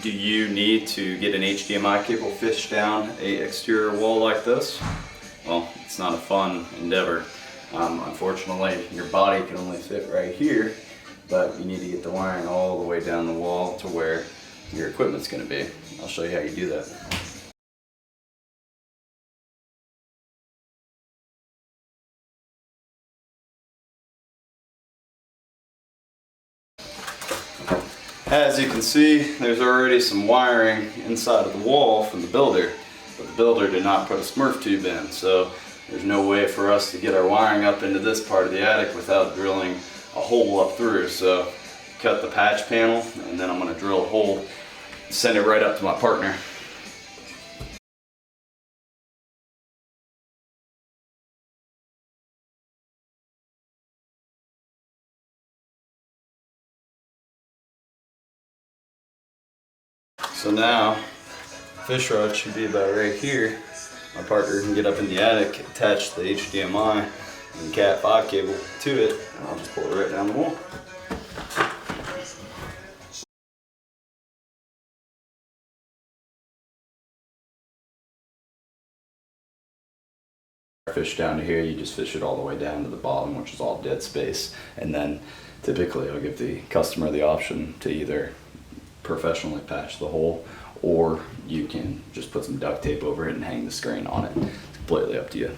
Do you need to get an HDMI cable fished down a exterior wall like this? Well, it's not a fun endeavor. Unfortunately, your body can only fit right here, but you need to get the wiring all the way down the wall to where your equipment's going to be. I'll show you how you do that. As you can see, there's already some wiring inside of the wall from the builder, but the builder did not put a Smurf tube in, so there's no way for us to get our wiring up into this part of the attic without drilling a hole up through. So cut the patch panel, and then I'm going to drill a hole, send it right up to my partner. So now, fish rod should be about right here. My partner can get up in the attic, attach the HDMI and Cat 5 cable to it, and I'll just pull it right down the wall. Fish down to here, you just fish it all the way down to the bottom, which is all dead space, and then typically I'll give the customer the option to either professionally patch the hole, or you can just put some duct tape over it and hang the screen on it. It's completely up to you.